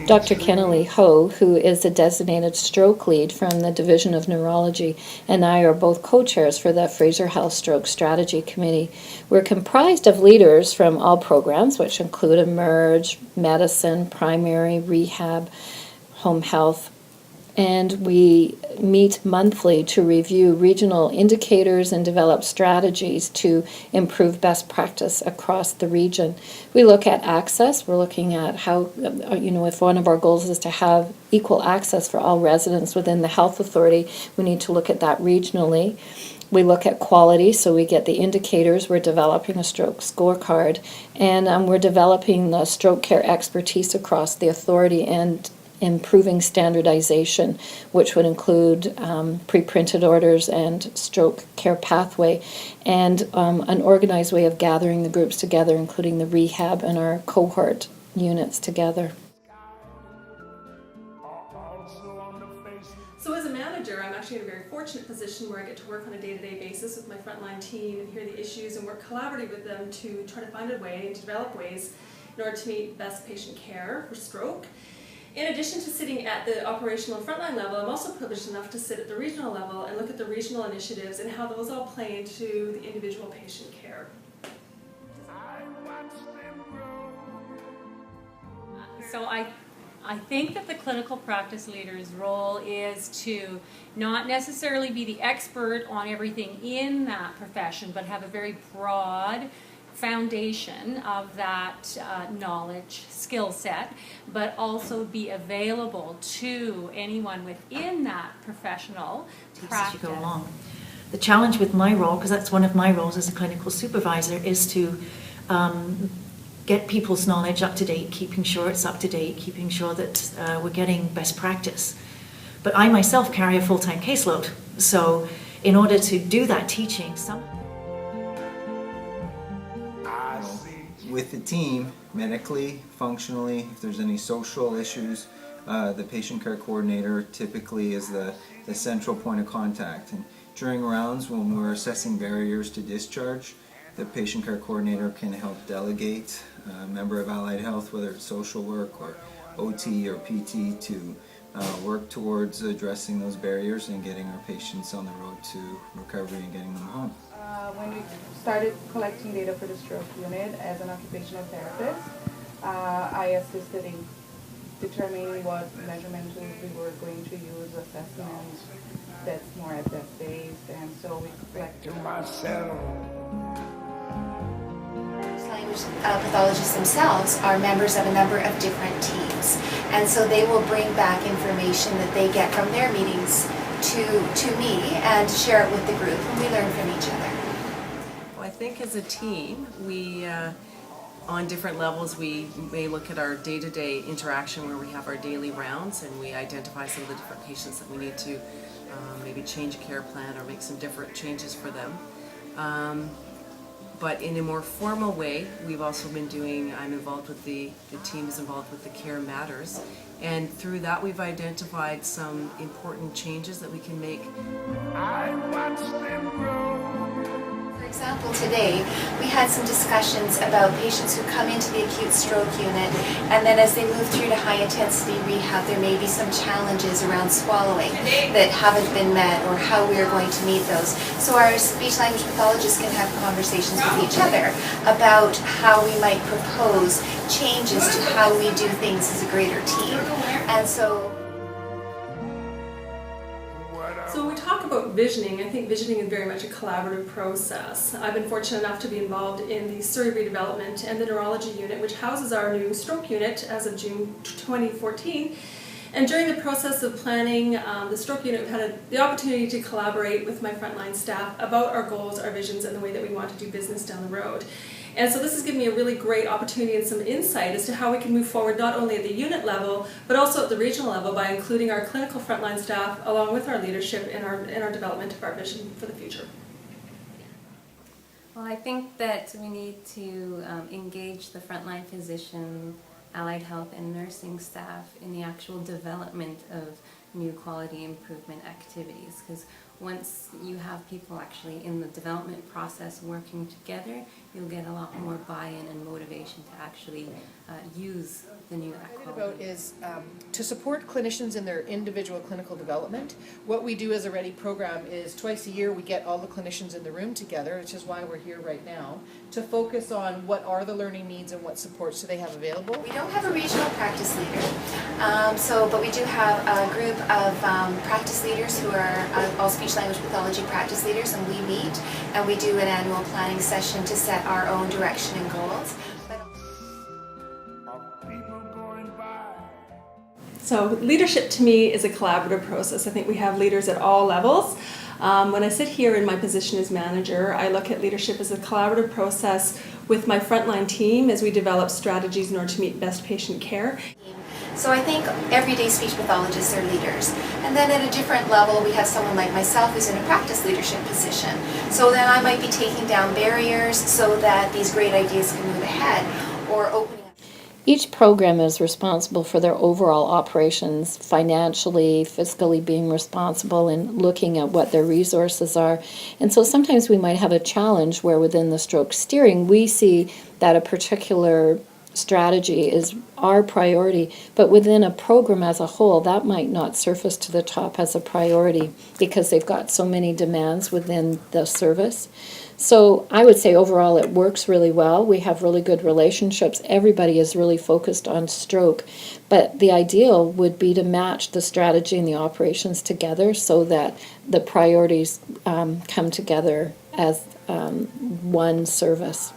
Dr. Kennelly Ho, who is the designated stroke lead from the Division of Neurology, and I are both co-chairs for the Fraser Health Stroke Strategy Committee. We're comprised of leaders from all programs, which include Emerge, Medicine, Primary, Rehab, Home Health, and we meet monthly to review regional indicators and develop strategies to improve best practice across the region. We look at access. We're looking at how, if one of our goals is to have equal access for all residents within the health authority, we need to look at that regionally. We look at quality, so we get the indicators. We're developing a stroke scorecard, and we're developing the stroke care expertise across the authority and improving standardization, which would include pre-printed orders and stroke care pathway, and an organized way of gathering the groups together, including the rehab and our cohort units together. So as a manager, I'm actually in a very fortunate position where I get to work on a day-to-day basis with my frontline team and hear the issues and work collaboratively with them to try to find a way and to develop ways in order to meet best patient care for stroke. In addition to sitting at the operational frontline level, I'm also privileged enough to sit at the regional level and look at the regional initiatives and how those all play into the individual patient care. So I think that the clinical practice leader's role is to not necessarily be the expert on everything in that profession, but have a very broad foundation of that knowledge, skill set, but also be available to anyone within that professional practice. As you go along. The challenge with my role, because that's one of my roles as a clinical supervisor, is to get people's knowledge up to date, keeping sure it's up to date, keeping sure that we're getting best practice. But I myself carry a full-time caseload, so in order to do that teaching, with the team, medically, functionally, if there's any social issues, the patient care coordinator typically is the central point of contact. And during rounds when we're assessing barriers to discharge, the patient care coordinator can help delegate a member of allied health, whether it's social work or OT or PT, to work towards addressing those barriers and getting our patients on the road to recovery and getting them home. When we started collecting data for the stroke unit as an occupational therapist, I assisted in determining what measurement tools we were going to use, assessments that's more evidence-based, and so we collected. Language pathologists themselves are members of a number of different teams, and so they will bring back information that they get from their meetings to me and share it with the group, and we learn from each other. Well, I think as a team, we on different levels, we may look at our day-to-day interaction where we have our daily rounds and we identify some of the different patients that we need to maybe change a care plan or make some different changes for them. But in a more formal way, we've also been doing, I'm involved with the team is involved with the Care Matters, and through that we've identified some important changes that we can make. I watch them grow. For example, today we had some discussions about patients who come into the acute stroke unit, and then as they move through to high intensity rehab, there may be some challenges around swallowing that haven't been met, or how we are going to meet those. So our speech language pathologists can have conversations with each other about how we might propose changes to how we do things as a greater team. And so when we talk about visioning, I think visioning is very much a collaborative process. I've been fortunate enough to be involved in the Surrey redevelopment and the neurology unit, which houses our new stroke unit as of June 2014. And during the process of planning the stroke unit, we've had the opportunity to collaborate with my frontline staff about our goals, our visions, and the way that we want to do business down the road. And so this has given me a really great opportunity and some insight as to how we can move forward not only at the unit level, but also at the regional level by including our clinical frontline staff along with our leadership in our development of our vision for the future. Well, I think that we need to engage the frontline physician, allied health and nursing staff in the actual development of new quality improvement activities, because once you have people actually in the development process working together, you'll get a lot more buy-in and motivation to actually use the new About quality. is to support clinicians in their individual clinical development. What we do as a READY program is twice a year we get all the clinicians in the room together, which is why we're here right now, to focus on what are the learning needs and what supports do they have available. We don't have a regional practice leader, but we do have a group of practice leaders who are all speech-language pathology practice leaders, and we meet and we do an annual planning session to set our own direction and goals. So leadership to me is a collaborative process. I think we have leaders at all levels. When I sit here in my position as manager, I look at leadership as a collaborative process with my frontline team as we develop strategies in order to meet best patient care. So I think everyday speech pathologists are leaders. And then at a different level, we have someone like myself who's in a practice leadership position. So then I might be taking down barriers so that these great ideas can move ahead, or opening up. Each program is responsible for their overall operations, financially, fiscally being responsible, and looking at what their resources are. And so sometimes we might have a challenge where within the stroke steering, we see that a particular strategy is our priority, but within a program as a whole, that might not surface to the top as a priority because they've got so many demands within the service. So I would say overall it works really well. We have really good relationships. Everybody is really focused on stroke, but the ideal would be to match the strategy and the operations together so that the priorities come together as one service.